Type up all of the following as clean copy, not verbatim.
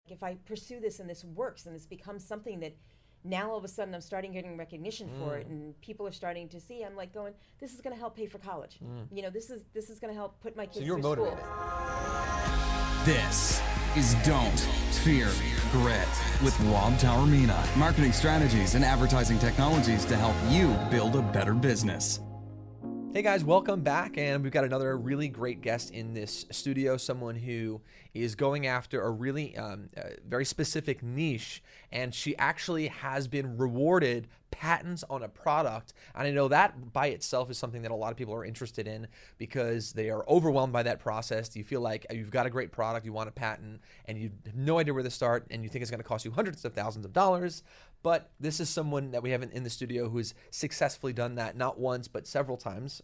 if I pursue this and this works and this becomes something that now all of a sudden I'm starting getting recognition for it and people are starting to see, I'm like going, this is going to help pay for college. This is going to help put my kids through motivated. school. This is Don't Fear Grit with Rob Taormina. Marketing strategies and advertising technologies to help you build a better business. Hey guys, welcome back, and we've got another really great guest in this studio, someone who is going after a really very specific niche, and she actually has been rewarded patents on a product. And I know that by itself is something that a lot of people are interested in because they are overwhelmed by that process. You feel like you've got a great product, you want a patent, and you have no idea where to start, and you think it's going to cost you hundreds of thousands of dollars. But this is someone that we have in the studio who's successfully done that, not once, but several times.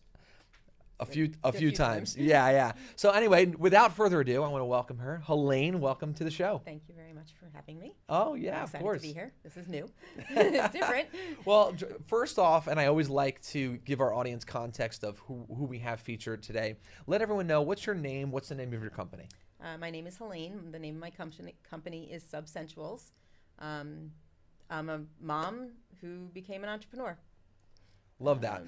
A few times. Yeah. So anyway, without further ado, I want to welcome her. Helaine, welcome to the show. Thank you very much for having me. Oh, yeah, I'm of course. excited to be here. This is new. It's different. Well, first off, and I always like to give our audience context of who we have featured today. Let everyone know, what's your name? What's the name of your company? My name is Helaine. The name of my company is Subsensuals. I'm a mom who became an entrepreneur. Love that.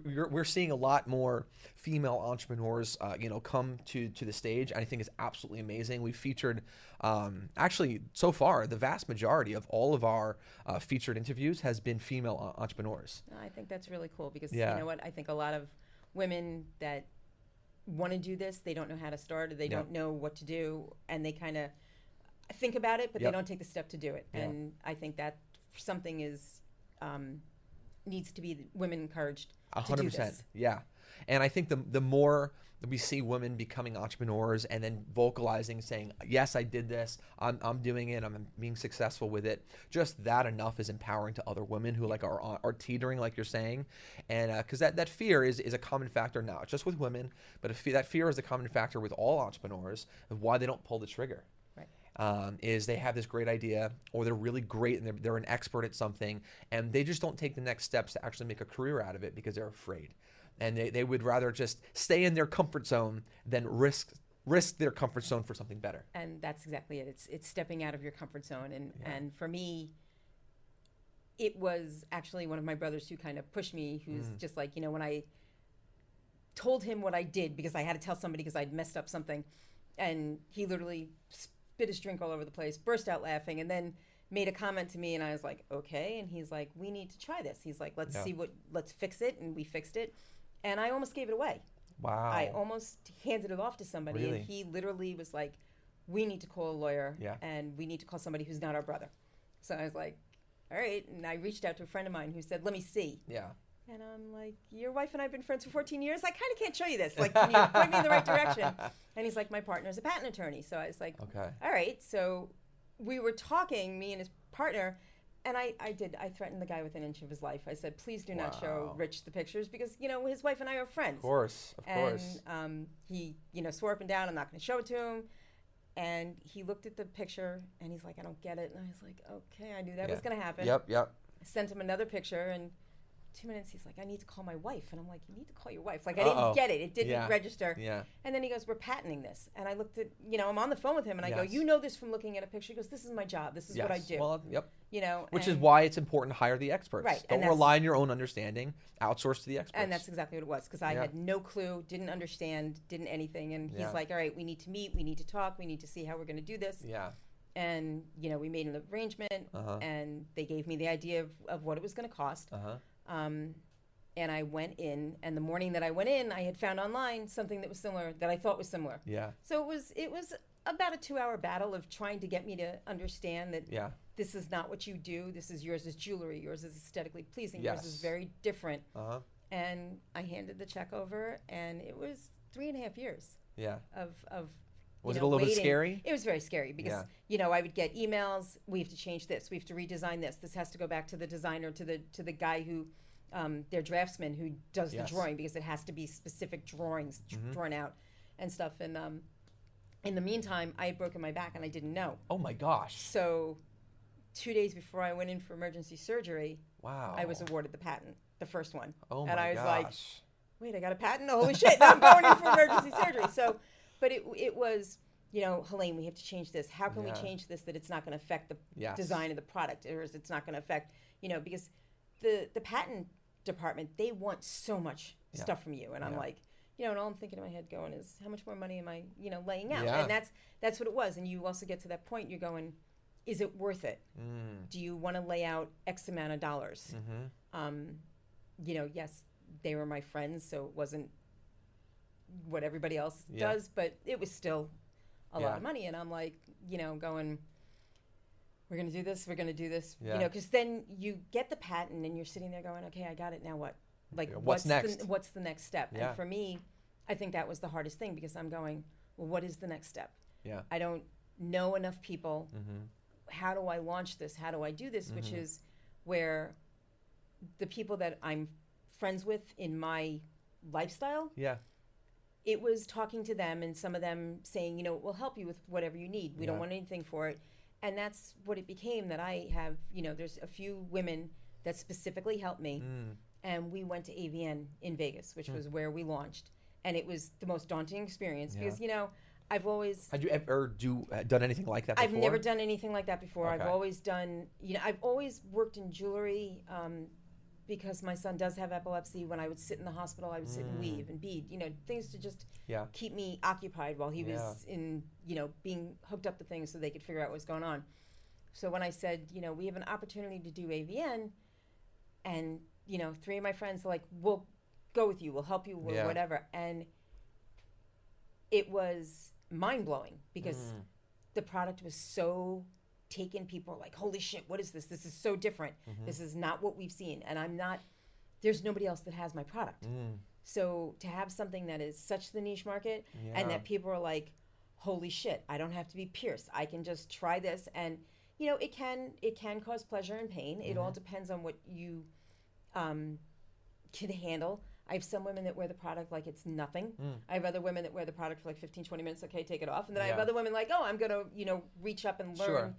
We're seeing a lot more female entrepreneurs, come to the stage. And I think it's absolutely amazing. We've featured, actually, so far, the vast majority of all of our featured interviews has been female entrepreneurs. I think that's really cool because, Yeah. you know what, I think a lot of women that want to do this, they don't know how to start or they don't know what to do, and they kind of think about it, but they don't take the step to do it. And I think that something is... needs to be women encouraged to do 100%. this. Yeah. And I think the more that we see women becoming entrepreneurs and then vocalizing, saying, yes, I did this, I'm doing it, I'm being successful with it, just that enough is empowering to other women who are teetering, like you're saying. And because that fear is a common factor, not just with women, but that fear is a common factor with all entrepreneurs of why they don't pull the trigger. Is they have this great idea, or they're really great and they're an expert at something, and they just don't take the next steps to actually make a career out of it because they're afraid. And they would rather just stay in their comfort zone than risk their comfort zone for something better. And that's exactly it. It's stepping out of your comfort zone. And for me, it was actually one of my brothers who kind of pushed me, who's just like, when I told him what I did, because I had to tell somebody because I'd messed up something, and he literally spit his drink all over the place, burst out laughing, and then made a comment to me, and I was like, okay. And he's like, we need to try this. He's like, let's fix it. And we fixed it. And I almost gave it away. Wow. I almost handed it off to somebody. Really? And he literally was like, we need to call a lawyer, Yeah. and we need to call somebody who's not our brother. So I was like, all right. And I reached out to a friend of mine who said, let me see. Yeah. And I'm like, your wife and I have been friends for 14 years. I kind of can't show you this. Like, can you point me in the right direction? And he's like, my partner's a patent attorney. So I was like, Okay. all right. So we were talking, me and his partner, and I threatened the guy with an inch of his life. I said, please do not show Rich the pictures because, his wife and I are friends. Of course. And he, swore up and down, I'm not going to show it to him. And he looked at the picture, and he's like, I don't get it. And I was like, okay, I knew that was going to happen. Yep. I sent him another picture, and 2 minutes, he's like, I need to call my wife. And I'm like, you need to call your wife. Like, I didn't get it. It didn't register. Yeah. And then he goes, we're patenting this. And I looked at, I'm on the phone with him, and I go, Yes. you know this from looking at a picture. He goes, this is my job. This is what I do. Well, yep. Which is why it's important to hire the experts. Right. Don't rely on your own understanding. Outsource to the experts. And that's exactly what it was, because I had no clue, didn't understand, didn't anything. And he's like, all right, we need to meet. We need to talk. We need to see how we're going to do this. Yeah. And, we made an arrangement, and they gave me the idea of what it was going to cost. And I went in, and the morning that I went in, I had found online something that was similar, that I thought was similar. Yeah. So it was about a 2-hour battle of trying to get me to understand that this is not what you do. Yours is jewelry. Yours is aesthetically pleasing. Yes. Yours is very different. And I handed the check over, and it was 3.5 years. Yeah. Of Was it a little bit waiting. scary? It was very scary because, I would get emails. We have to change this. We have to redesign this. This has to go back to the designer, to the guy who, their draftsman who does the drawing, because it has to be specific drawings drawn out and stuff. And in the meantime, I had broken my back and I didn't know. Oh my gosh. So 2 days before I went in for emergency surgery, wow, I was awarded the patent, the first one. Oh my gosh. And I was like, wait, I got a patent? Holy shit, now I'm going in for emergency surgery. So, but it was Helaine, we have to change this. How can we Yeah. change this that it's not going to affect the Yes. design of the product, or is it's not going to affect, because the patent department, they want so much Yeah. stuff from you. And I'm Yeah. like, and all I'm thinking in my head going is, how much more money am I, laying out? Yeah. And that's what it was. And you also get to that point, you're going, is it worth it? Do you want to lay out X amount of dollars? Yes, they were my friends, so it wasn't what everybody else Yeah. does, but it was still a Yeah. lot of money. And I'm like, going, we're going to do this, Yeah. because then you get the patent and you're sitting there going, okay, I got it, now what? Like, Yeah, what's next? What's the next step? Yeah. And for me, I think that was the hardest thing, because I'm going, well, what is the next step? Yeah. I don't know enough people. How do I launch this? How do I do this? Which is where the people that I'm friends with in my lifestyle, Yeah. it was talking to them and some of them saying, we'll help you with whatever you need. We don't want anything for it. And that's what it became, that I have, there's a few women that specifically helped me. And we went to AVN in Vegas, which was where we launched. And it was the most daunting experience because, I've always... Had you ever done anything like that before? I've never done anything like that before. Okay. I've always done, I've always worked in jewelry because my son does have epilepsy. When I would sit in the hospital, I would sit and weave and bead, things to just keep me occupied while he was in, being hooked up to things so they could figure out what's going on. So when I said, we have an opportunity to do AVN, and, 3 of my friends are like, we'll go with you, we'll help you, whatever. And it was mind-blowing because the product was so taken. People were like, holy shit, what is this? This is so different. This is not what we've seen. And there's nobody else that has my product. So to have something that is such the niche market and that people are like, holy shit, I don't have to be pierced. I can just try this. And, it can cause pleasure and pain. It all depends on what you can handle. I have some women that wear the product like it's nothing. I have other women that wear the product for like 15, 20 minutes. Okay, take it off. And then I have other women like, oh, I'm going to, reach up and learn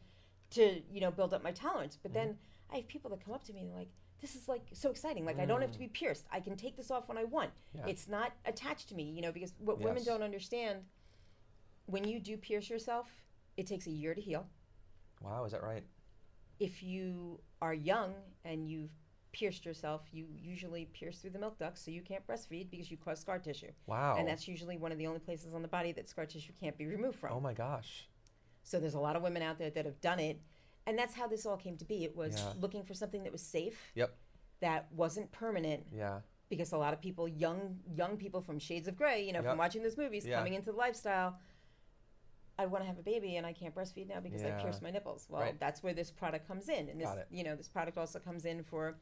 to, build up my tolerance. But then I have people that come up to me and they're like, this is like so exciting. Like I don't have to be pierced. I can take this off when I want. It's not attached to me, because what women don't understand, when you do pierce yourself, it takes a year to heal. Wow, is that right? If you are young and you've pierced yourself, you usually pierce through the milk ducts, so you can't breastfeed because you cause scar tissue. Wow. And that's usually one of the only places on the body that scar tissue can't be removed from. Oh my gosh. So there's a lot of women out there that have done it, and that's how this all came to be. It was looking for something that was safe, that wasn't permanent. Yeah. Because a lot of people, young people from Shades of Grey, from watching those movies, coming into the lifestyle, I want to have a baby and I can't breastfeed now because I pierced my nipples. Well, that's where this product comes in, and this, this product also comes in for,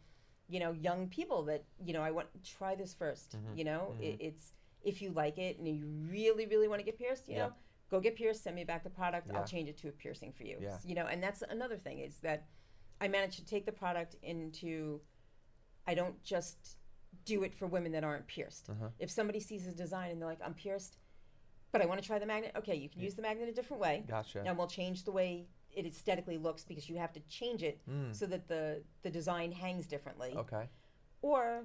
young people that, I want to try this first. It's, if you like it and you really, really want to get pierced, go get pierced, send me back the product. I'll change it to a piercing for you. And that's another thing, is that I managed to take the product into, I don't just do it for women that aren't pierced. If somebody sees a design and they're like, I'm pierced, but I want to try the magnet, okay, you can use the magnet a different way. Gotcha. And we'll change the way it aesthetically looks, because you have to change it so that the design hangs differently. Okay. Or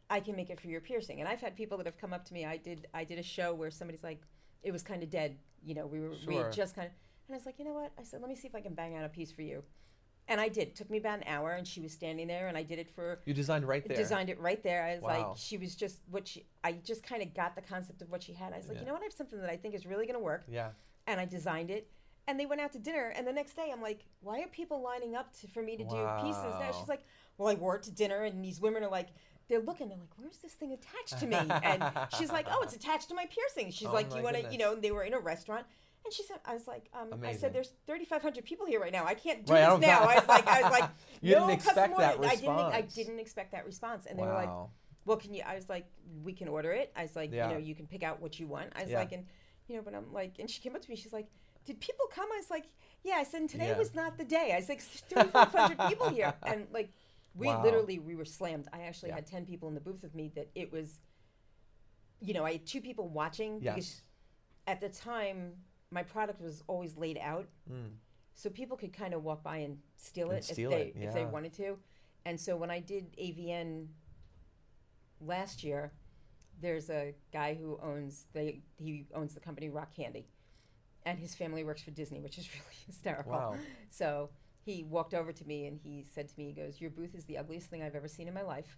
I can make it for your piercing. And I've had people that have come up to me. I did a show where somebody's like, it was kind of dead. We had just kind of, and I was like, you know what? I said, let me see if I can bang out a piece for you. And I did. It took me about an hour, and she was standing there, and I did it for... You designed right there. Designed it right there. I was Wow. like, she was just I just kind of got the concept of what she had. I was like, you know what? I have something that I think is really going to work. Yeah. And I designed it. And they went out to dinner, and the next day I'm like, why are people lining up for me to do pieces now? She's like, well, I wore it to dinner, and these women are like, they're looking, they're like, where's this thing attached to me? And she's like, oh, it's attached to my piercing. She's like, do you want to, they were in a restaurant. And she said, I was like, I said, there's 3,500 people here right now. I can't do this now. I was like, you no, didn't expect that response. I didn't expect that response. And they were like, well, can you, I was like, we can order it. I was like, you can pick out what you want. I was like, and, but I'm like, and she came up to me, she's like, did people come? I was like, yeah. I said, and today was not the day. I was like, 3,500 people here. And like, we were slammed. I actually had 10 people in the booth with me that it was, I had 2 people watching. Because at the time, my product was always laid out. So people could kind of walk by and steal it if they wanted to. And so when I did AVN last year, there's a guy who owns the company Rock Candy. and his family works for Disney, which is really hysterical. Wow. So he walked over to me and he said to me, he goes, "Your booth is the ugliest thing I've ever seen in my life."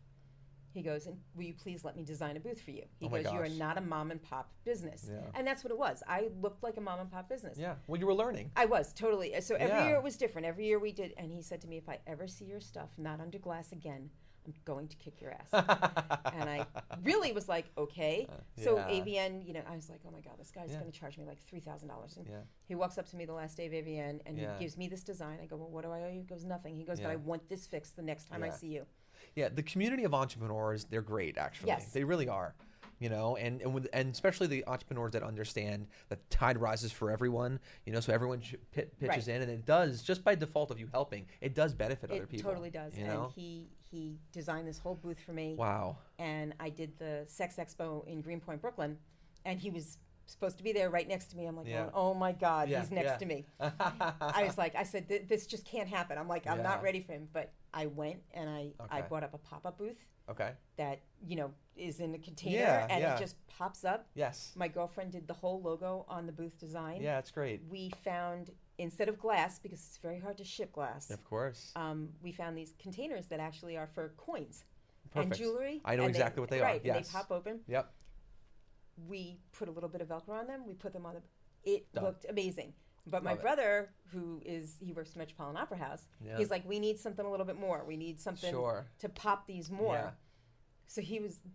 He goes, "And will you please let me design a booth for you?" He Oh my goes, "You are gosh. not a mom and pop business." Yeah. And that's what it was. I looked like a mom and pop business. Yeah. Well, you were learning. I was, totally. So every Yeah. year it was different. Every year we did. And he said to me, "If I ever see your stuff not under glass again, I'm going to kick your ass." And I really was like, okay. So Yeah. AVN, I was like, oh my God, this guy's Yeah. going to charge me like $3,000. And Yeah. he walks up to me the last day of AVN and Yeah. he gives me this design. I go, "Well, what do I owe you?" He goes, "Nothing." He goes, "But Yeah. I want this fixed the next time I Yeah. see you." Yeah, the community of entrepreneurs, they're great, actually. Yes. They really are. And especially the entrepreneurs that understand that tide rises for everyone, so everyone pitches Right. in, and it does, just by default of you helping, it does benefit other It people. totally does. You And know? he designed this whole booth for me. Wow. And I did the Sex Expo in Greenpoint, Brooklyn, and he was supposed to be there right next to me. I'm like, Yeah. going, oh my God, Yeah, he's next yeah. to me. I said, this just can't happen. I'm like, I'm Yeah. not ready for him. But I went and I Okay. bought up a pop-up booth Okay. that, is in a container Yeah, and yeah. it just pops up. Yes. My girlfriend did the whole logo on the booth design. Yeah, it's great. We found, instead of glass, because it's very hard to ship glass, Of course. we found these containers that actually are for coins Perfect. and jewelry. I know and exactly what they are. Right, and Yes. they pop open. Yep. We put a little bit of Velcro on them. We put them on it Done. looked amazing. But my Love it. brother, he works for Metropolitan Opera House, Yeah. he's like, "We need something a little bit more. We need something Sure. to pop these more." Yeah. So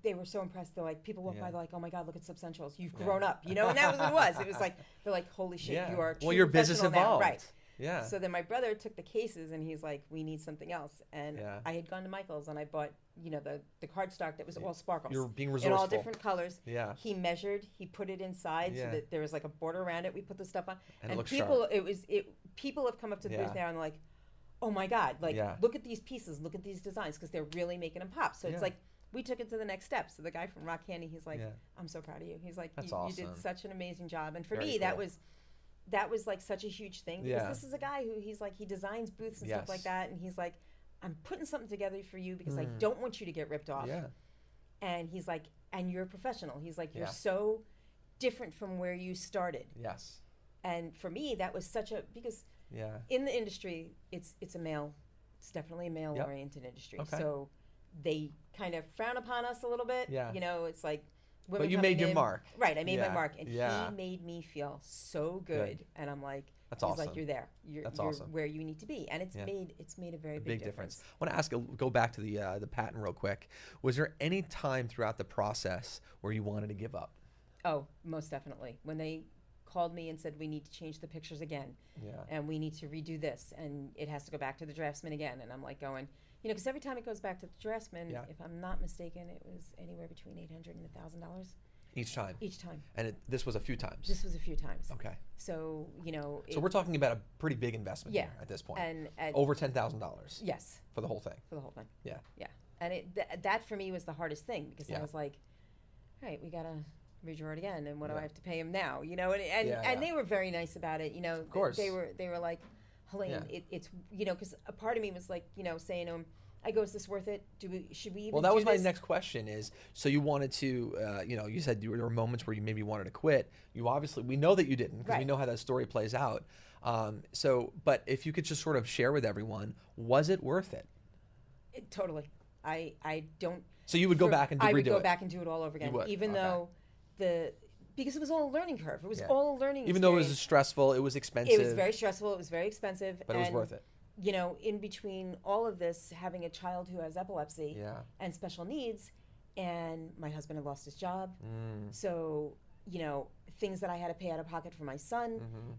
they were so impressed. They're like, people walk Yeah. by, they're like, "Oh my God, look at Substantials. You've Yeah. grown up," and that was what it was. It was like, they're like, "Holy shit, Yeah. you are a true Well, your business professional now." evolved. Right. Yeah. So then my brother took the cases and he's like, "We need something else." And Yeah. I had gone to Michael's and I bought, the cardstock that was all sparkles. You're being in resourceful. all different colors. Yeah. He measured, he put it inside Yeah. so that there was like a border around it. We put the stuff on. And it looks people people have come up to the Yeah. booth now and like, "Oh my God, like Yeah. look at these pieces, look at these designs," because they're really making them pop. So Yeah. it's like we took it to the next step. So the guy from Rock Candy, he's like, Yeah. "I'm so proud of you." He's like, That's you awesome. did such an amazing job." And for Very me, that cool. was like such a huge thing because Yeah. this is a guy who he's like, he designs booths and Yes. stuff like that, and he's like, "I'm putting something together for you because I don't want you to get ripped off." Yeah. And he's like, "And you're a professional." He's like, "You're Yeah. so different from where you started." Yes. And for me, that was because Yeah. in the industry, it's definitely a male Yep. oriented industry. Okay. So they kind of frown upon us a little bit. Yeah. It's like women But you coming made your in- mark. Right, I made Yeah. my mark, and Yeah. he made me feel so good. And I'm like, That's he's awesome. like, "You're there. You're That's you're awesome. where you need to be," and it's Yeah. made a very A big big difference. I want to go back to the patent real quick. Was there any time throughout the process where you wanted to give up? Oh, most definitely. When they called me and said, "We need to change the pictures again, Yeah. and we need to redo this, and it has to go back to the draftsman again," and I'm like going, because every time it goes back to the draftsman, Yeah. if I'm not mistaken, it was anywhere between $800 and $1,000 Each time. each time. And this was a few times. This was a few times. Okay. So So we're talking about a pretty big investment Yeah. here at this point. and Over $10,000 yes, for the whole thing. for the whole thing. Yeah. Yeah, and that for me was the hardest thing because Yeah. I was like, "All right, we gotta redraw it again, and what do Yeah. I have to pay him now?" And Yeah. they were very nice about it. Of course. they were like, "Helene, Yeah. it's because a part of me was like, saying to him, I go, "Is this worth it? Should we even?" Well, that do was my this?" next question is, so you wanted to, you said there were moments where you maybe wanted to quit. We know that you didn't because we Right. know how that story plays out. But if you could just sort of share with everyone, was it worth it? Totally. I don't. So you would go back and redo it? I would go back and do it all over again, would? even Okay. though because it was all a learning curve. It was Yeah. all a learning. Even though it was experience. stressful, it was expensive. It was very stressful. It was very expensive. But it was and, worth it. In between all of this, having a child who has epilepsy Yeah. and special needs, and my husband had lost his job. Mm. So, things that I had to pay out of pocket for my son, Mm-hmm.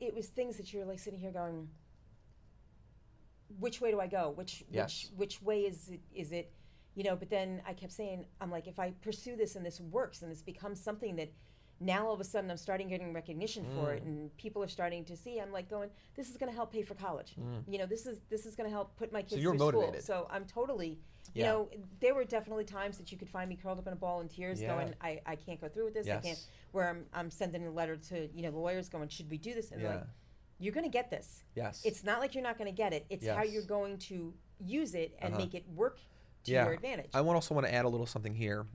it was things that you're like sitting here going, which way do I go? Yes. Which way is it? But then I kept saying, I'm like, if I pursue this and this works and this becomes something that now all of a sudden I'm starting getting recognition for it and people are starting to see, I'm like going, this is going to help pay for college. This is going to help put my kids you're through motivated. school. So I'm totally, Yeah. there were definitely times that you could find me curled up in a ball in tears Yeah. going, I can't go through with this. Yes. I can't, where I'm sending a letter to, the lawyers going, should we do this? And they're Yeah. like, you're going to get this. Yes. It's not like you're not going to get it. It's how Yes. you're going to use it and Uh-huh. make it work to Yeah. your advantage. I also want to add a little something here.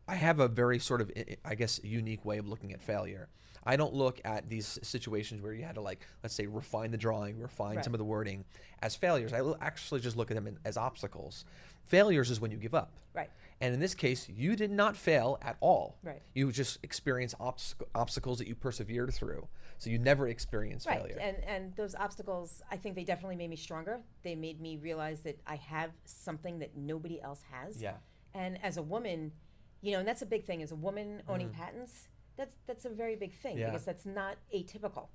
I have a very sort of, I guess, unique way of looking at failure. I don't look at these situations where you had to, like, let's say, refine the drawing, refine Right. some of the wording as failures. I actually just look at them as obstacles. Failures is when you give up. Right. And in this case, you did not fail at all. Right. You just experienced obstacles that you persevered through. So you never experienced Right. failure. And those obstacles, I think they definitely made me stronger. They made me realize that I have something that nobody else has. Yeah. And as a woman, and that's a big thing. As a woman owning patents, that's a very big thing Yeah. because that's not atypical.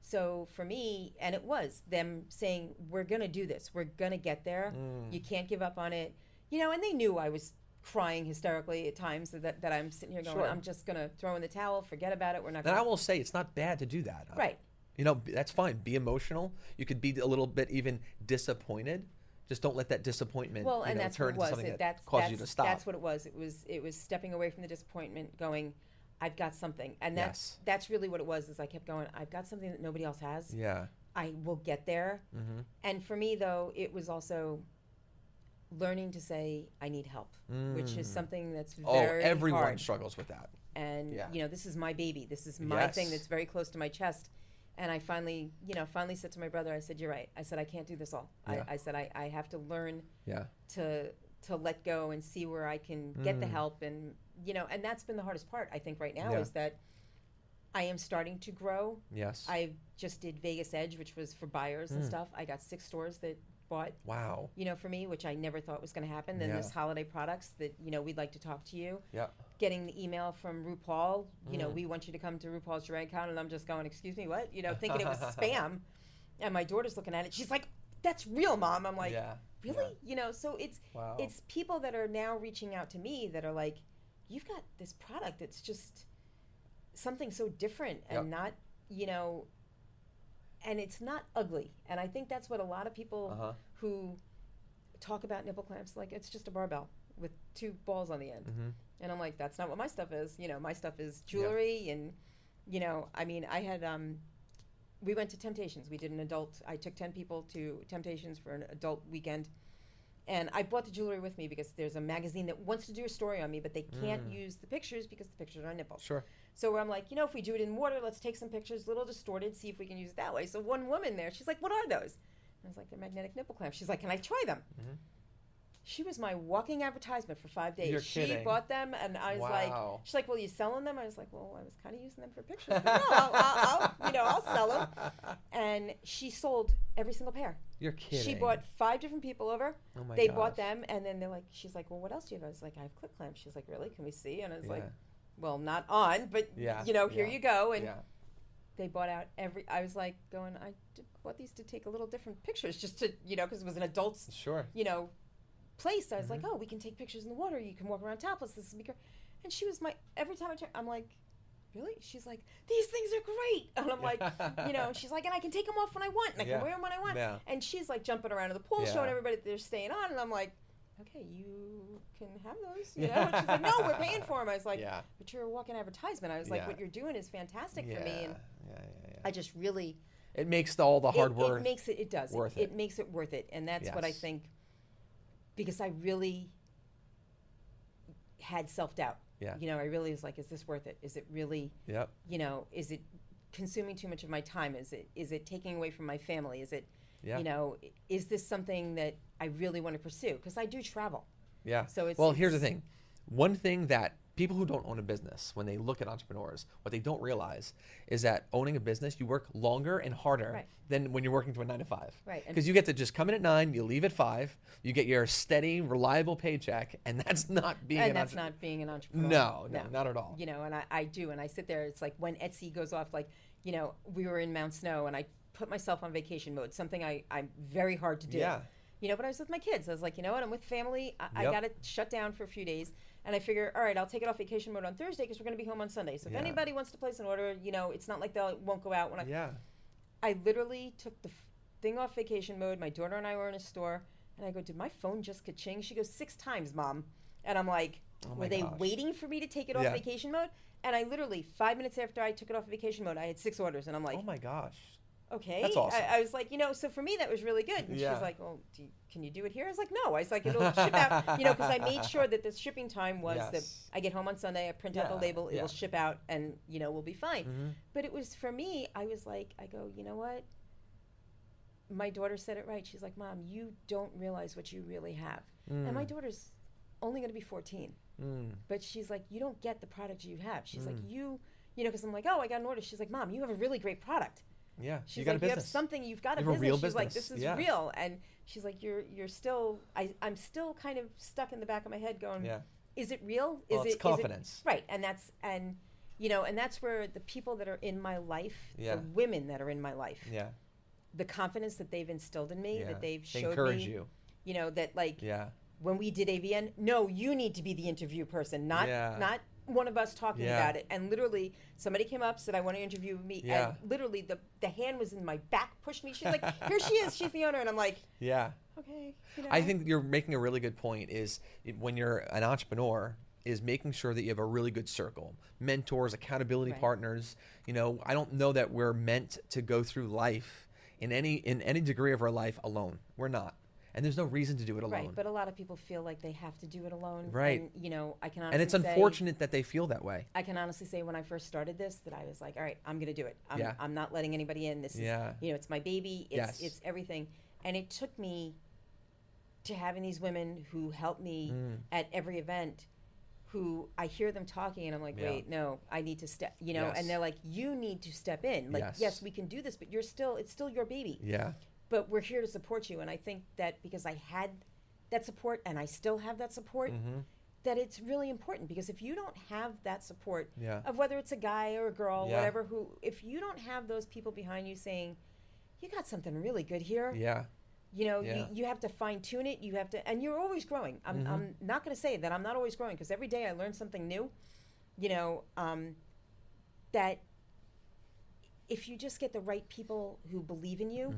So for me, and it was them saying, we're going to do this. We're going to get there. You can't give up on it. And they knew I was crying hysterically at times that I'm sitting here going, Sure. I'm just going to throw in the towel, forget about it. We're not And going I to. will say it's not bad to do that. Right. That's fine. Be emotional. You could be a little bit even disappointed. Just don't let that disappointment Well, and that's turn what it into was. something that causes you to stop. That's what it was. It was stepping away from the disappointment, going, I've got something. And Yes. that's really what it was, is I kept going, I've got something that nobody else has. Yeah. I will get there. And for me, though, it was also learning to say, I need help, which is something that's very everyone hard. struggles with that. And, Yeah. this is my baby. This is my thing Yes. that's very close to my chest. And I finally said to my brother, I said, you're right. I said, I can't do this all. Yeah. I said, I have to learn Yeah. to let go and see where I can get the help. And, and that's been the hardest part, I think, right now, Yeah. is that I am starting to grow. Yes. I just did Vegas Edge, which was for buyers and stuff. I got 6 stores that bought, Wow. for me, which I never thought was going to happen. Then Yeah. this holiday products that, we'd like to talk to you. Yeah. Getting the email from RuPaul, we want you to come to RuPaul's Drag Con, and I'm just going, excuse me, what? Thinking it was spam. And my daughter's looking at it. She's like, that's real, Mom. I'm like, Yeah. really? So it's Wow. it's people that are now reaching out to me that are like, you've got this product that's just something so different and not, and it's not ugly. And I think that's what a lot of people who talk about nipple clamps, like, it's just a barbell with 2 balls on the end. And I'm like, that's not what my stuff is. My stuff is jewelry and, I had, we went to Temptations. We did I took 10 people to Temptations for an adult weekend. And I brought the jewelry with me because there's a magazine that wants to do a story on me, but they can't use the pictures because the pictures are nipples. Sure. So I'm like, if we do it in water, let's take some pictures, a little distorted, see if we can use it that way. So one woman there, she's like, what are those? And I was like, they're magnetic nipple clamps. She's like, can I try them? She was my walking advertisement for 5 days. You're She kidding. bought them, and I was Wow. like, she's like, well, you selling them? I was like, well, I was kind of using them for pictures. But no, I'll sell them. And she sold every single pair. You're kidding. She bought 5 different people over. Oh my They gosh. bought them, and then she's like, well, what else do you have? I was like, I have clip clamps. She's like, really? Can we see? And I was like, well, not on, but Yeah. here you go. And Yeah. they bought out I was like going, bought these to take a little different pictures just to, because it was an adult's, Sure. place. I was like, oh, we can take pictures in the water. You can walk around topless. This is and she was every time I turn, I'm like, really? She's like, these things are great. And I'm like, she's like, and I can take them off when I want, and I can wear them when I want. Yeah. And she's like jumping around in the pool, Yeah. showing everybody that they're staying on. And I'm like, okay, you can have those, And she's like, no, we're paying for them. I was like, Yeah. but you're a walking advertisement. I was like, Yeah. what you're doing is fantastic for me. And Yeah. I just really, It makes all the hard work. It makes it does. worth It makes it worth it. And that's what I Yes. think, because I really had self-doubt. Yeah. I really was like, is this worth it? Is it really, Yep. is it consuming too much of my time? Is it taking away from my family? Is it, Yeah. is this something that I really want to pursue? Because I do travel. Yeah. So here's the thing. One thing that people who don't own a business, when they look at entrepreneurs, what they don't realize is that owning a business, you work longer and harder Right. than when you're working to a 9 to 5. Right. Because you get to just come in at 9, you leave at 5, you get your steady, reliable paycheck, and that's not being And that's not being an entrepreneur. No, not at all. And I do, and I sit there, it's like when Etsy goes off, like, we were in Mount Snow, and I put myself on vacation mode, something I'm very hard to do. Yeah. But I was with my kids. I was like, you know what, I'm with family. I Yep. got to shut down for a few days. And I figure, all right, I'll take it off vacation mode on Thursday because we're going to be home on Sunday. So if Yeah. anybody wants to place an order, it's not like they won't go out. Yeah. I literally took the thing off vacation mode. My daughter and I were in a store, and I go, did my phone just ka-ching? She goes, 6 times, Mom. And I'm like, Oh my were they gosh. waiting for me to take it off Yeah. vacation mode? And I literally, 5 minutes after I took it off vacation mode, I had 6 orders. And I'm like, Oh my gosh. okay. That's awesome. I was like, so for me that was really good. And Yeah. she's like, well, can you do it here? I was like, no. I was like, it'll ship out, because I made sure that the shipping time was that Yes. I get home on Sunday, I print out the Yeah, label, it yeah. will ship out, and we'll be fine. Mm-hmm. But it was for me. I was like, I go, you know what? My daughter said it right. She's like, Mom, you don't realize what you really have. And my daughter's only going to be 14. But she's like, you don't get the product you have. She's like, because I'm like, oh, I got an order. She's like, Mom, you have a really great product. Yeah, She's you got like, a business. you have something, you've got You a have a business. real She's like, business. this is Yeah. real. And she's like, you're still, I'm still kind of stuck in the back of my head going, is it real? Well, it's confidence. Is it, right. And that's where the people that are in my life, the women that are in my life, the confidence that they've instilled in me, that they've showed encourage me, you. That like, when we did AVN, no, you need to be the interview person, not one of us talking about it. And literally somebody came up, said, I want to interview me. And literally the hand was in my back, pushed me. She's like, here she is, she's the owner. And I'm like, okay. I think you're making a really good point is when you're an entrepreneur is making sure that you have a really good circle, mentors, accountability partners. I don't know that we're meant to go through life in any degree of our life alone. We're not. And there's no reason to do it alone. Right, but a lot of people feel like they have to do it alone. Right. And, I can honestly and it's unfortunate that they feel that way. I can honestly say when I first started this that I was like, all right, I'm going to do it. I'm not letting anybody in. This is, it's my baby. It's everything. And it took me to having these women who help me at every event, who I hear them talking and I'm like, wait, no, I need to step, and they're like, you need to step in. Like, yes, we can do this, but it's still your baby. Yeah. But we're here to support you. And I think that because I had that support and I still have that support, that it's really important. Because if you don't have that support of whether it's a guy or a girl, whatever, if you don't have those people behind you saying, you got something really good here. You have to fine tune it. You have to, and you're always growing. I'm not going to say that I'm not always growing because every day I learn something new, that if you just get the right people who believe in you,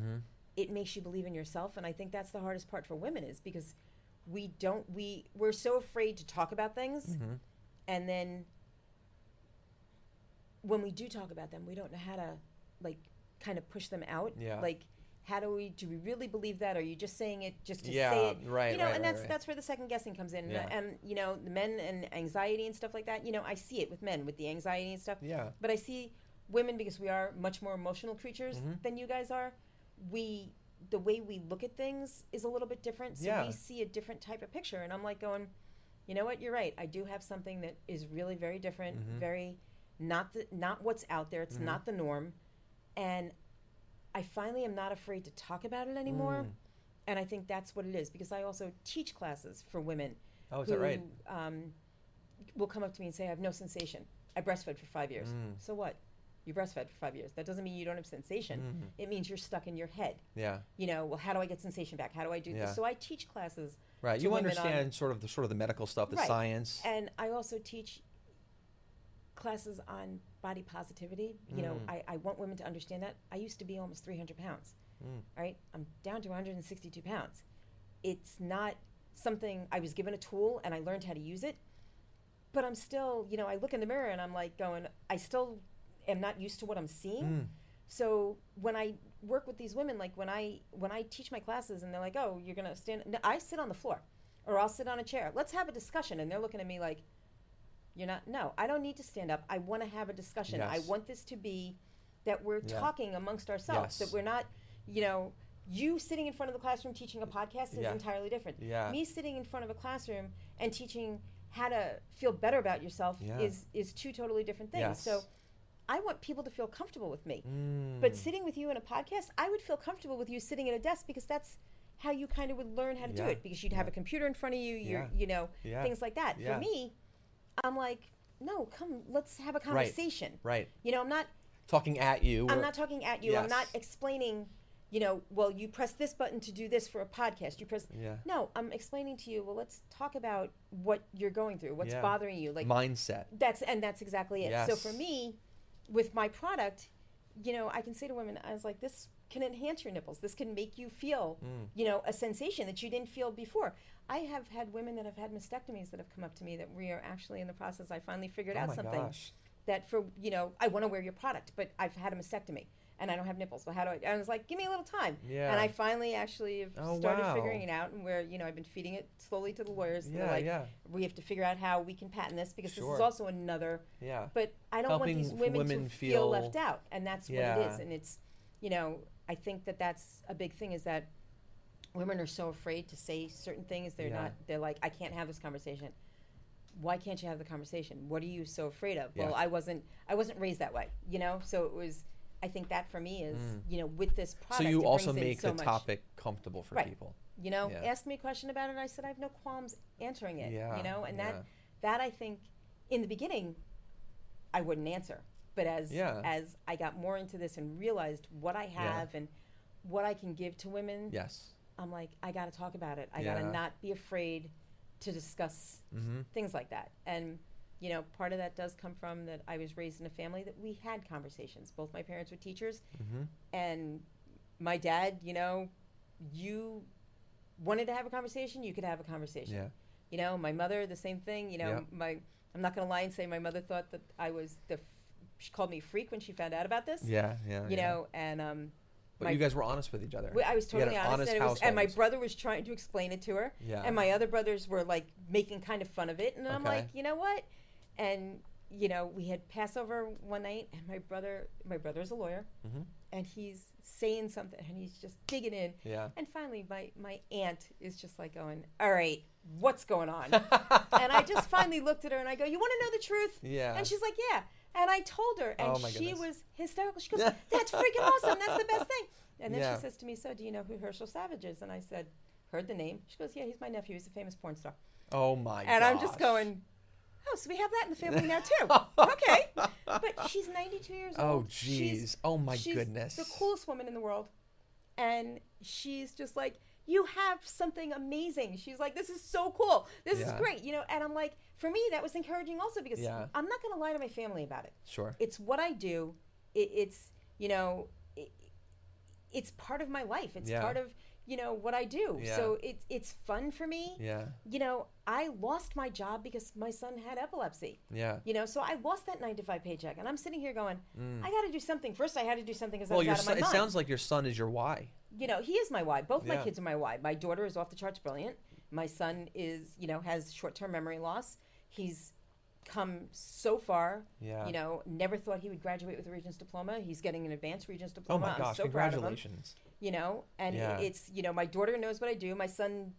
it makes you believe in yourself. And I think that's the hardest part for women is because we're so afraid to talk about things. And then when we do talk about them, we don't know how to like kind of push them out. Like, do we really believe that? Or are you just saying it just to say it? Right, and that's where the second guessing comes in. And the men and anxiety and stuff like that, I see it with men with the anxiety and stuff. But I see women, because we are much more emotional creatures than you guys are, the way we look at things is a little bit different. So we see a different type of picture. And I'm like going, you know what, you're right. I do have something that is really very different, very not what's out there. It's not the norm. And I finally am not afraid to talk about it anymore. And I think that's what it is, because I also teach classes for women is that right? Will come up to me and say, I have no sensation. I breastfed for 5 years. So what? You breastfed for 5 years. That doesn't mean you don't have sensation. It means you're stuck in your head. Well, how do I get sensation back? How do I do this? So I teach classes. Right. You understand sort of the medical stuff, the science. And I also teach classes on body positivity. I want women to understand that. I used to be almost 300 pounds. Right? I'm down to 162 pounds. It's not something, I was given a tool and I learned how to use it. But I'm still, I look in the mirror and I'm like going, I still am not used to what I'm seeing. So when I work with these women, like when I teach my classes and they're like, oh, you're going to stand, no, I sit on the floor or I'll sit on a chair. Let's have a discussion. And they're looking at me like, you're not, no, I don't need to stand up. I want to have a discussion. I want this to be that we're talking amongst ourselves, that we're not, you sitting in front of the classroom teaching a podcast is entirely different. Me sitting in front of a classroom and teaching how to feel better about yourself is two totally different things. So I want people to feel comfortable with me. But sitting with you in a podcast, I would feel comfortable with you sitting at a desk because that's how you kind of would learn how to do it, because you'd have a computer in front of you, things like that. For me, I'm like, no, come, let's have a conversation. Right. I'm not talking at you. I'm not talking at you. I'm not explaining, well, you press this button to do this for a podcast. You press, no, I'm explaining to you, well, let's talk about what you're going through, what's bothering you. Like mindset. That's exactly it. So for me, with my product, I can say to women, I was like, this can enhance your nipples. This can make you feel, a sensation that you didn't feel before. I have had women that have had mastectomies that have come up to me that we are actually in the process. I finally figured out something that for, I want to wear your product, but I've had a mastectomy. and I don't have nipples. Well, how do I? I was like, give me a little time. Yeah. And I finally actually have Oh, started wow. figuring it out, and where I've been feeding it slowly to the lawyers. Yeah, They're like, yeah. we have to figure out how we can patent this, because this Sure. is also another. Yeah. But I don't Helping want these women women to feel feel- left out, and that's what it Yeah. is. And it's, I think that that's a big thing, is that women are so afraid to say certain things. They're like, I can't have this conversation. Why can't you have the conversation? What are you so afraid of? Yeah. Well, I wasn't raised that way, so it was, I think that for me is, with this product. So you it also brings in make so the much. topic comfortable for Right. people. Yeah. Yeah. Ask me a question about it, and I said I have no qualms answering it. Yeah, And yeah. that I think in the beginning I wouldn't answer, but as I got more into this and realized what I have and what I can give to women, Yes. I'm like, I got to talk about it. I Yeah. got to not be afraid to discuss things like that. And part of that does come from that I was raised in a family that we had conversations. Both my parents were teachers, and my dad, you wanted to have a conversation, you could have a conversation. Yeah. My mother, the same thing. I'm not going to lie and say my mother thought that I was she called me a freak when she found out about this. Yeah. Yeah. And But you guys were honest with each other. I was You had totally an honest, household. and my brother was trying to explain it to her, Yeah. and my other brothers were like making kind of fun of it, and I'm Okay. like, you know what? And we had Passover one night, and my brother's a lawyer, and he's saying something, and he's just digging in, Yeah. and finally my aunt is just like going, all right, what's going on? And I just finally looked at her and I go, you want to know the truth? Yeah. And she's like, yeah. And I told her, and Oh, my she goodness. was hysterical. She goes, that's freaking awesome. That's the best thing. And then Yeah. she says to me, so do you know who Herschel Savage is? And I said, heard the name. She goes, yeah, he's my nephew. He's a famous porn star. Oh my god. And I'm just going, oh, so we have that in the family now too. Okay. But she's 92 years Oh old. jeez. Oh my she's goodness. the coolest woman in the world. And she's just like, you have something amazing. She's like, this is so cool. This is Yeah. great. And I'm like, for me, that was encouraging also, because Yeah. I'm not going to lie to my family about it. Sure. It's what I do. It's it's part of my life. It's Yeah. part of, what I do. Yeah. So it's fun for me. Yeah. I lost my job because my son had epilepsy. Yeah. So I lost that 9-to-5 paycheck, and I'm sitting here going, I got to do something. First, I had to do something because I was Well, out of my it mind. sounds like your son is your why. He is my why. Both my Yeah. kids are my why. My daughter is off the charts brilliant. My son is, has short-term memory loss. He's come so far. Yeah. Never thought he would graduate with a Regents diploma. He's getting an advanced Regents diploma. Oh my gosh, I'm so congratulations. proud of him. And Yeah. it's, my daughter knows what I do. My son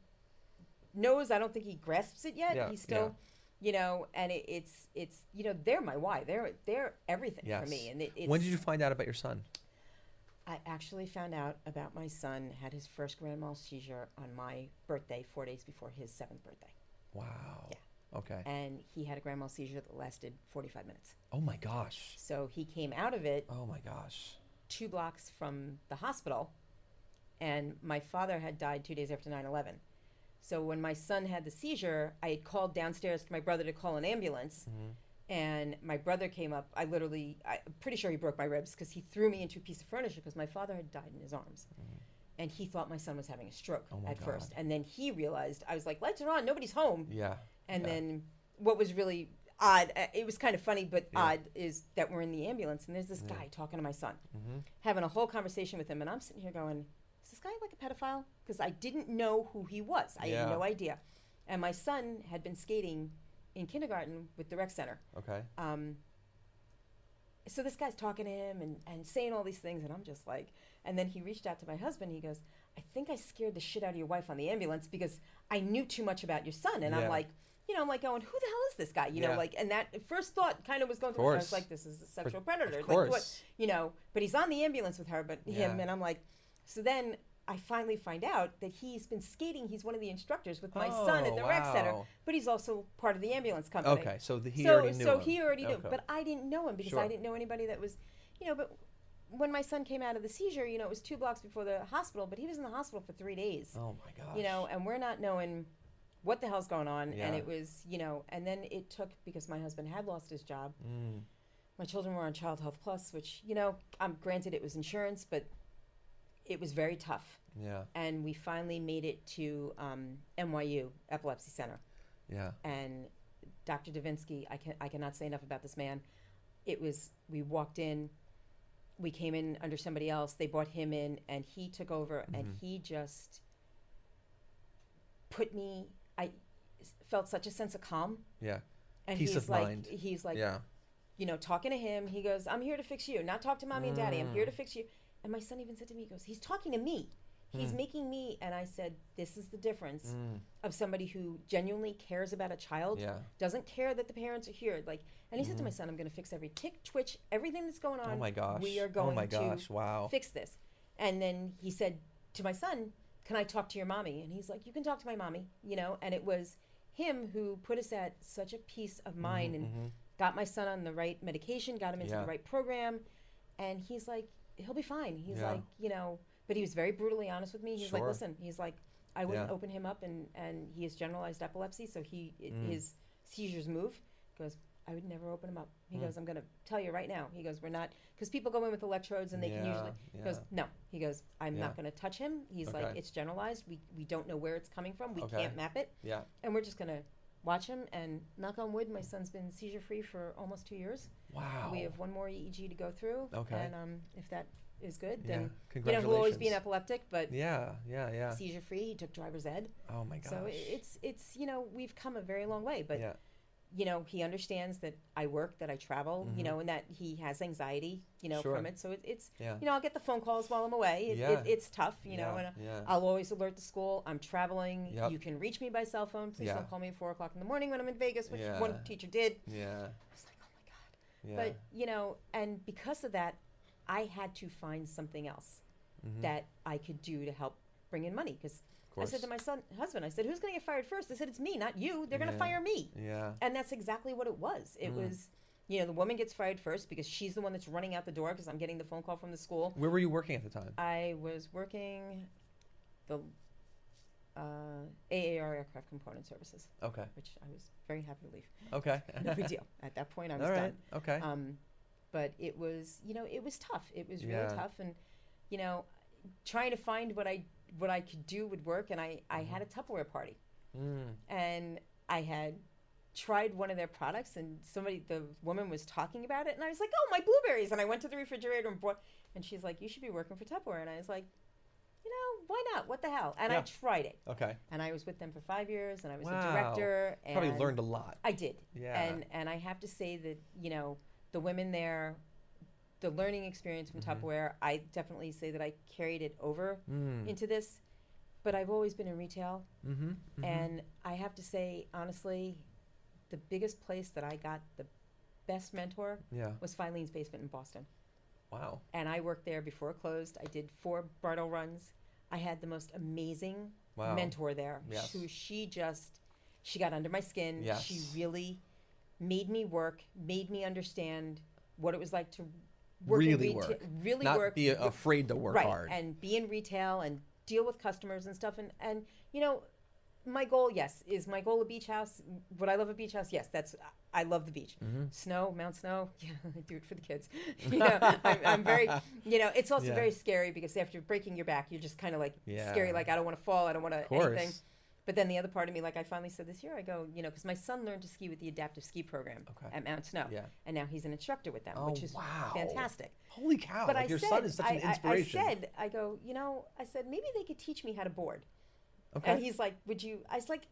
knows. I don't think he grasps it yet. Yeah, He's still, and it's they're my why. They're everything Yes. for me. And it's, When did you find out about your son? I actually found out about my son had his first grand mal seizure on my birthday, 4 days before his 7th birthday. Wow. Yeah. Okay. And he had a grand mal seizure that lasted 45 minutes. Oh my gosh. So he came out of it Oh my gosh. 2 blocks from the hospital, and my father had died 2 days after 9/11. So when my son had the seizure, I had called downstairs to my brother to call an ambulance, and my brother came up. I'm pretty sure he broke my ribs because he threw me into a piece of furniture because my father had died in his arms. And he thought my son was having a stroke Oh my at first. God. And then he realized, I was like, lights are on, nobody's home. Yeah. And Yeah. then what was really odd, it was kind of funny, but odd, is that we're in the ambulance and there's this guy talking to my son, having a whole conversation with him. And I'm sitting here going, is this guy like a pedophile? Because I didn't know who he was. I had no idea. And my son had been skating in kindergarten with the rec center. Okay. So this guy's talking to him and saying all these things, and I'm just like, and then he reached out to my husband. He goes, I think I scared the shit out of your wife on the ambulance because I knew too much about your son. And I'm Yeah. like, I'm like going, who the hell is this guy? Yeah. And that first thought kind of was going through. I was like, this is a sexual predator. Of course. Like, what, but he's on the ambulance with her, but him, Yeah. and I'm like, so then I finally find out that he's been skating. He's one of the instructors with my son at the rec center, wow. but he's also part of the ambulance company. Okay, so he already knew So him. he already knew, Okay. but I didn't know him because Sure. I didn't know anybody that was, but when my son came out of the seizure, it was 2 blocks before the hospital, but he was in the hospital for 3 days. Oh my gosh. And we're not knowing what the hell's going on. Yeah. And it was, and then it took, because my husband had lost his job. My children were on Child Health Plus, which, granted it was insurance, but it was very tough. Yeah. And we finally made it to NYU Epilepsy Center. Yeah. And Dr. Davinsky, I cannot say enough about this man. We walked in, we came in under somebody else. They brought him in, and he took over, and he just put me. I felt such a sense of calm. Yeah. And Peace of mind. He's like, Yeah. Talking to him. He goes, "I'm here to fix you, not talk to mommy and daddy. I'm here to fix you." And my son even said to me, he goes, "He's talking to me. He's making me." And I said, "This is the difference of somebody who genuinely cares about a child, doesn't care that the parents are here." Like, and he said to my son, "I'm going to fix every tick, twitch, everything that's going on. Oh my gosh. We are going to Wow. fix this." And then he said to my son, "Can I talk to your mommy?" And he's like, "You can talk to my mommy," And it was him who put us at such a peace of mind and got my son on the right medication, got him into the right program. And he's like, "He'll be fine." He's like, but he was very brutally honest with me. He's like, "Listen," he's like, "I wouldn't open him up, and he has generalized epilepsy, so his seizures move." He goes, "I would never open him up." He goes, "I'm going to tell you right now." He goes, "We're not," because people go in with electrodes and they can usually, he goes, "No." He goes, "I'm not going to touch him." He's like, "It's generalized. We don't know where it's coming from. We can't map it. Yeah. And we're just going to watch him, and knock on wood, my son's been seizure-free for almost 2 years. Wow. We have one more EEG to go through. Okay. And if that is good, then, Congratulations. he'll always be an epileptic, but yeah. seizure-free. He took driver's ed. Oh my gosh. So it's we've come a very long way, but he understands that I work, that I travel, and that he has anxiety, from it. So it's I'll get the phone calls while I'm away. It's tough, and I'll always alert the school. I'm traveling. Yep. You can reach me by cell phone. Please don't call me at 4 o'clock in the morning when I'm in Vegas, which one teacher did. Yeah. I was like, oh my God. But, and because of that, I had to find something else that I could do to help bring in money. Because I said to my husband, I said, "Who's going to get fired first?" I said, "It's me, not you. They're going to fire me." Yeah. And that's exactly what it was. It was, the woman gets fired first because she's the one that's running out the door because I'm getting the phone call from the school. Where were you working at the time? I was working the AAR Aircraft Component Services. Okay. Which I was very happy to leave. Okay. No big deal. At that point, I was All right. done. Okay. But it was, it was tough. It was really tough. And, trying to find what I could do would work. And I had a Tupperware party. And I had tried one of their products, and the woman was talking about it. And I was like, "Oh, my blueberries." And I went to the refrigerator and she's like, "You should be working for Tupperware." And I was like, why not? What the hell? And I tried it. Okay. And I was with them for 5 years, and I was a director. And probably learned a lot. I did. Yeah. And I have to say that, the women there, the learning experience from Tupperware, I definitely say that I carried it over into this. But I've always been in retail. And I have to say, honestly, the biggest place that I got the best mentor was Filene's Basement in Boston. Wow. And I worked there before it closed. I did 4 Bartle runs. I had the most amazing mentor there. Yes. She got under my skin. Yes. She really made me work, made me understand what it was like to work really in retail. work. Really Not work. be afraid to work hard. And be in retail and deal with customers and stuff. And my goal, yes. Is my goal a beach house? Would I love a beach house? Yes, I love the beach. Snow, Mount Snow, yeah, I do it for the kids. I'm very, it's also very scary because after breaking your back, you're just kind of like scary, like I don't want to fall, I don't want to anything. But then the other part of me, like I finally said this year, I go, because my son learned to ski with the adaptive ski program at Mount Snow. Yeah. And now he's an instructor with them, which is fantastic. Holy cow, but your son is such an inspiration. I said, maybe they could teach me how to board. Okay. And he's like, would you? I was like,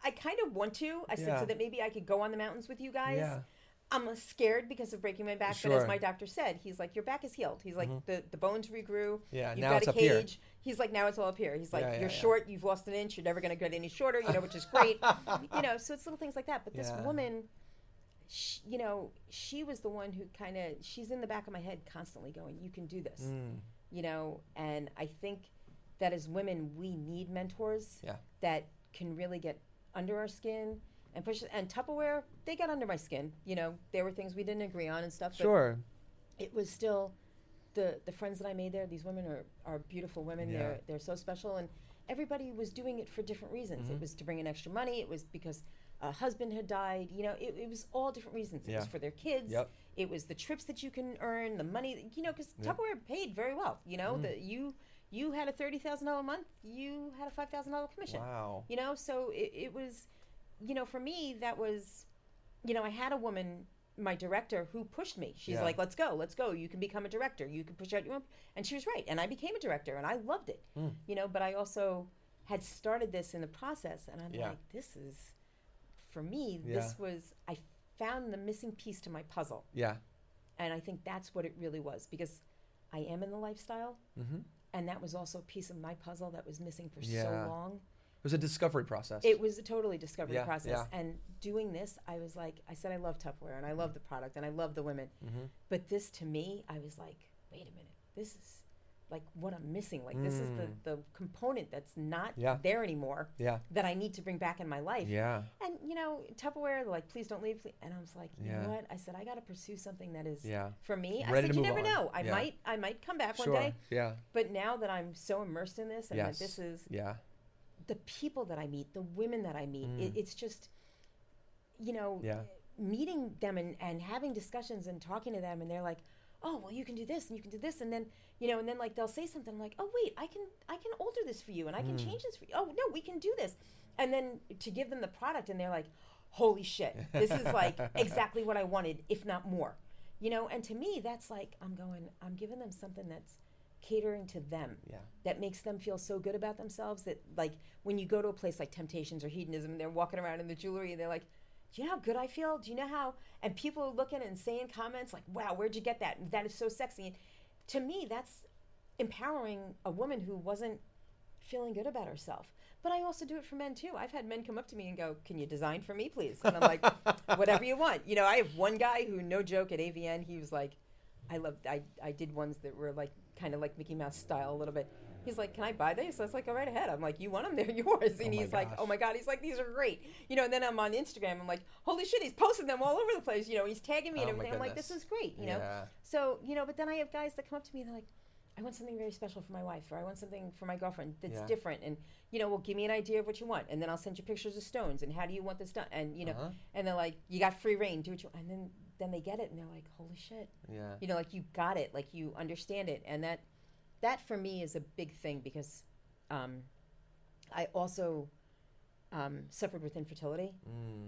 I kind of want to. I said, so that maybe I could go on the mountains with you guys. Yeah. I'm scared because of breaking my back, but as my doctor said, he's like, your back is healed. He's like, the bones regrew. Yeah, you've now got it's a up here. cage. He's like, now it's all up here. He's like, you're short. You've lost an inch. You're never going to get any shorter. Which is great. So it's little things like that. But this woman, she was the one who she's in the back of my head constantly going, you can do this. And I think that as women, we need mentors that can really get under our skin and push it. And Tupperware, they got under my skin. There were things we didn't agree on and stuff. But it was still the friends that I made there. These women are beautiful women. Yeah. They're so special, and everybody was doing it for different reasons. It was to bring in extra money. It was because a husband had died. It was all different reasons. It was for their kids. Yep. It was the trips that you can earn, the money. Because Tupperware paid very well. You had a $30,000 a month. You had a $5,000 commission. Wow. So it was, for me, that was, I had a woman my director who pushed me. She's Yeah. like, let's go. You can become a director. You can push out your own. And she was right. And I became a director and I loved it, but I also had started this in the process and I'm like, this is, for me, I found the missing piece to my puzzle. Yeah. And I think that's what it really was, because I am in the lifestyle. And that was also a piece of my puzzle that was missing for so long. It was a discovery process. It was a totally discovery process. Yeah. And doing this, I was like, I said I love Tupperware and I love the product and I love the women. But this, to me, I was like, wait a minute, this is like what I'm missing. Like this is the component that's not there anymore that I need to bring back in my life. Yeah. And, Tupperware, they're like, please don't leave. And I was like, you know what? I said, I got to pursue something that is for me. I said, you never know. I might come back one day. Yeah. But now that I'm so immersed in this and that this is the people that I meet, the women that I meet, it's just, meeting them and having discussions and talking to them, and they're like, oh, well, you can do this and you can do this, and then and then like they'll say something, I'm like, oh wait, I can alter this for you and I can change this for you. Oh no, we can do this. And then to give them the product, and they're like, holy shit, this is like exactly what I wanted, if not more. And to me, that's like, I'm giving them something that's catering to them, that makes them feel so good about themselves, that like when you go to a place like Temptations or Hedonism and they're walking around in the jewelry and they're like, do you know how good I feel? Do you know how? And people are looking and saying comments like, wow, where'd you get that? That is so sexy. And to me, that's empowering a woman who wasn't feeling good about herself. But I also do it for men too. I've had men come up to me and go, can you design for me, please? And I'm like, whatever you want. I have one guy who, no joke, at AVN, he was like, I did ones that were like kind of like Mickey Mouse style a little bit. He's like, can I buy these? So I was like, go right ahead. I'm like, you want them? They're yours. And he's like, oh my God. He's like, these are great. And then I'm on Instagram. I'm like, holy shit, he's posting them all over the place. He's tagging me and everything. I'm like, this is great. So, but then I have guys that come up to me and they're like, I want something very special for my wife, or I want something for my girlfriend that's different. And, well, give me an idea of what you want. And then I'll send you pictures of stones. And how do you want this done? And, and they're like, you got free reign. Do what you want. And then they get it and they're like, holy shit. Yeah. Like you got it. Like you understand it. And that for me is a big thing, because I also suffered with infertility.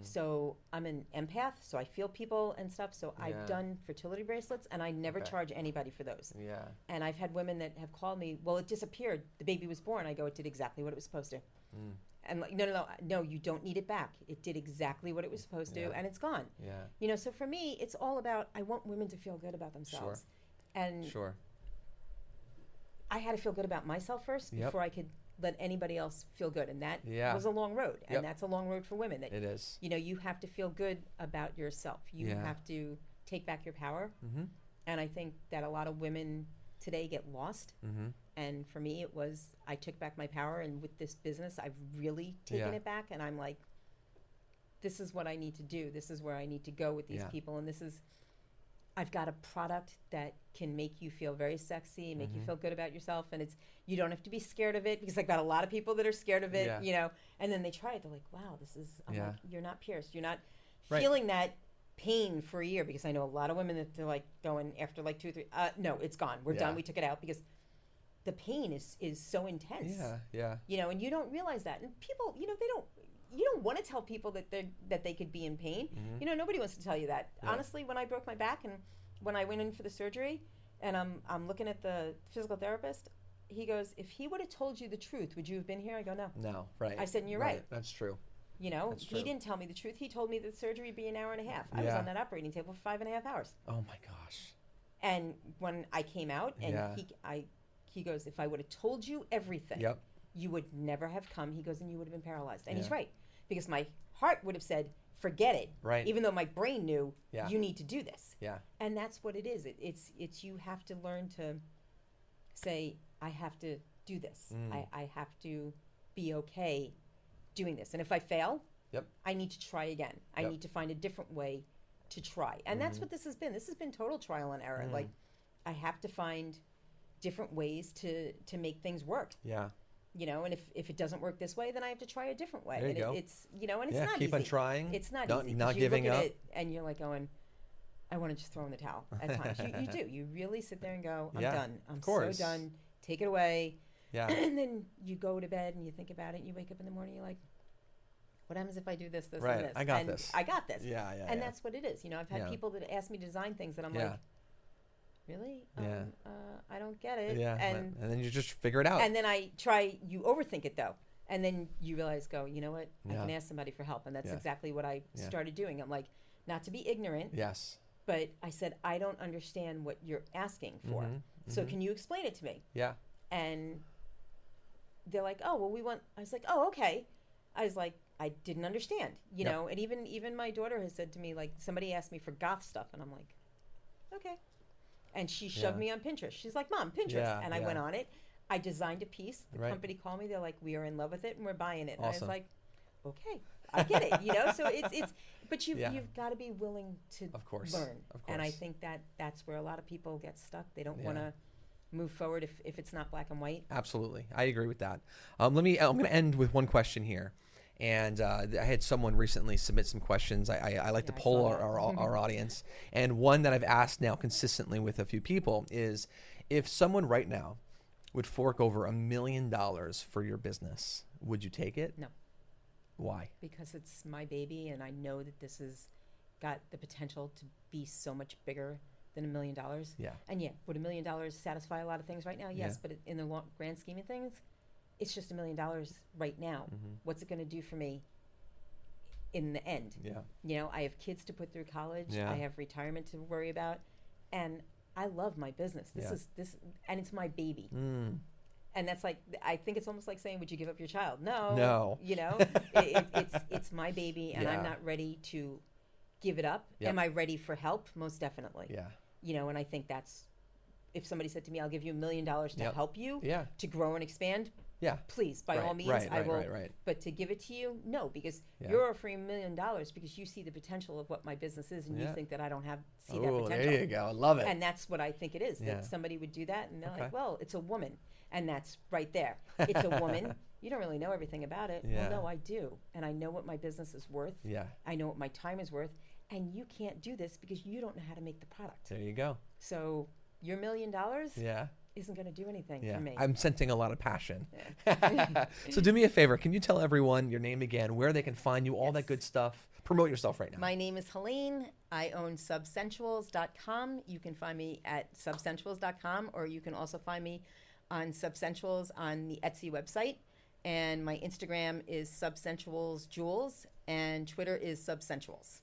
So I'm an empath, so I feel people and stuff. So I've done fertility bracelets, and I never charge anybody for those. Yeah. And I've had women that have called me, well, it disappeared. The baby was born. I go, it did exactly what it was supposed to. And like, no, you don't need it back. It did exactly what it was supposed to, and it's gone. Yeah. So for me, it's all about, I want women to feel good about themselves. And I had to feel good about myself first before I could let anybody else feel good. And that was a long road. And that's a long road for women. That, it is. You have to feel good about yourself. You have to take back your power. And I think that a lot of women today get lost. And for me, it was, I took back my power. And with this business, I've really taken it back. And I'm like, this is what I need to do. This is where I need to go with these people. And this is, I've got a product that can make you feel very sexy, make you feel good about yourself, and you don't have to be scared of it, because I've got a lot of people that are scared of it, and then they try it, they're like, wow, this is, I'm like, you're not pierced, you're not feeling that pain for a year, because I know a lot of women that they're like going after like 2 or 3, no, it's gone, we're done, we took it out, because the pain is so intense. And you don't realize that, and people, you don't want to tell people that they could be in pain. Nobody wants to tell you that. Honestly, when I broke my back and when I went in for the surgery, and I'm looking at the physical therapist, he goes, if he would have told you the truth, would you have been here? I go, no. No, right. I said, and you're right. That's true. That's true. He didn't tell me the truth. He told me that the surgery would be an hour and a half. I was on that operating table for 5.5 hours. Oh my gosh. And when I came out, and he goes, if I would have told you everything, you would never have come. He goes, and you would have been paralyzed. And he's right. Because my heart would have said, forget it. Right. Even though my brain knew, you need to do this. Yeah. And that's what it is. It's you have to learn to say, I have to do this. I have to be okay doing this. And if I fail, I need to try again. I need to find a different way to try. And that's what this has been. This has been total trial and error. Like, I have to find different ways to make things work. Yeah. And if it doesn't work this way, then I have to try a different way. There you go. It's and it's not keep easy. on trying. It's not easy. Not you giving look at up. it and you're like going, I want to just throw in the towel at times. You do. You really sit there and go, I'm done. I'm so done. Take it away. Yeah. And then you go to bed and you think about it and you wake up in the morning, you're like, what happens if I do this, this, Right. and this? I got and this. I got this. Yeah, yeah. And yeah. that's what it is. You know, I've had Yeah. people that ask me to design things that I'm Yeah. like, really? Yeah. I don't get it. Yeah. And then you just figure it out. then you overthink it though. And then you realize, you know what? I can ask somebody for help. And that's Yeah. exactly what I Yeah. started doing. I'm like, not to be ignorant, Yes. but I said, I don't understand what you're asking for. So can you explain it to me? Yeah. And they're like, oh, well, I was like, oh, okay. I was like, I didn't understand, you Yep. know? And even my daughter has said to me, like, somebody asked me for goth stuff. And I'm like, okay. And she shoved Yeah. me on Pinterest. She's like, Mom, Pinterest. Yeah, and I yeah. went on it. I designed a piece. The Right. company called me. They're like, we are in love with it and we're buying it. And I was Awesome. like, okay, I get it, you know? So it's but Yeah. you've got to be willing to Of course. learn. Of And I course. think that's where a lot of people get stuck. They don't Yeah. want to move forward if it's not black and white. Absolutely. I agree with that. I'm going to end with one question here. And I had someone recently submit some questions. I like to I poll saw that. our audience. And one that I've asked now consistently with a few people is, if someone right now would fork over $1 million for your business, would you take it? No. Why? Because it's my baby and I know that this has got the potential to be so much bigger than $1 million. Yeah. And yeah, would $1 million satisfy a lot of things right now? Yes, Yeah. but in the grand scheme of things, it's just $1 million right now. What's it going to do for me in the end? Yeah. You know, I have kids to put through college. Yeah. I have retirement to worry about, and I love my business. Yeah. And it's my baby. Mm. And that's like, I think it's almost like saying, would you give up your child? No. No. You know, it's my baby, and Yeah. I'm not ready to give it up. Yep. Am I ready for help? Most definitely. Yeah. You know, and I think that's, if somebody said to me, I'll give you $1 million to Yep. help you Yeah. to grow and expand, Yeah. please, by Right, all means, right, I right, will. right. But to give it to you, no, because Yeah. you're offering $1 million because you see the potential of what my business is, and Yeah. you think that I don't see that Oh, potential. there you go. I love it. And that's what I think it is, Yeah. that somebody would do that, and they're Okay. like, well, it's a woman. And that's right there. It's a woman. You don't really know everything about it. Yeah. Well, no, I do. And I know what my business is worth. Yeah. I know what my time is worth. And you can't do this because you don't know how to make the product. There you go. So your $1 million Yeah. isn't going to do anything Yeah. for me. I'm sensing a lot of passion. So do me a favor. Can you tell everyone your name again, where they can find you, all that Yes. good stuff? Promote yourself right now. My name is Helaine. I own subsensuals.com. You can find me at subsensuals.com, or you can also find me on Subsensuals on the Etsy website. And my Instagram is subsensualsjewels, and Twitter is subsensuals.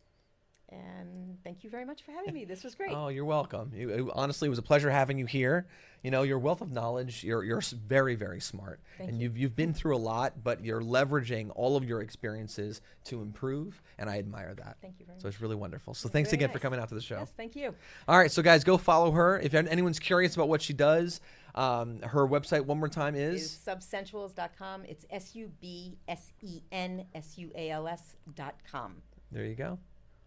And thank you very much for having me. This was great. Oh, you're welcome. Honestly, it was a pleasure having you here. You know, your wealth of knowledge, you're very, very smart. Thank and you. you've been through a lot, but you're leveraging all of your experiences to improve, and I admire that. Thank you very So much. it's really wonderful. So thanks Very again for nice. coming out to the show. Yes, thank you. All right, so guys, go follow her. If anyone's curious about what she does, her website one more time Is is subsensuals.com. It's subsensuals.com. there you go.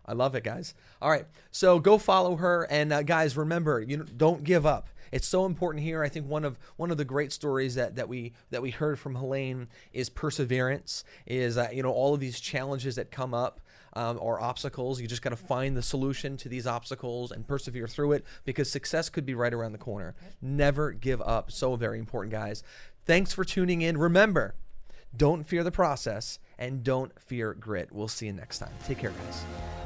I love it, guys. All right, so go follow her, and guys, remember, don't give up. It's so important here. I think one of the great stories that we heard from Helaine is perseverance. Is all of these challenges that come up or obstacles. You just got to find the solution to these obstacles and persevere through it, because success could be right around the corner. Never give up. So very important, guys. Thanks for tuning in. Remember, don't fear the process and don't fear grit. We'll see you next time. Take care, guys.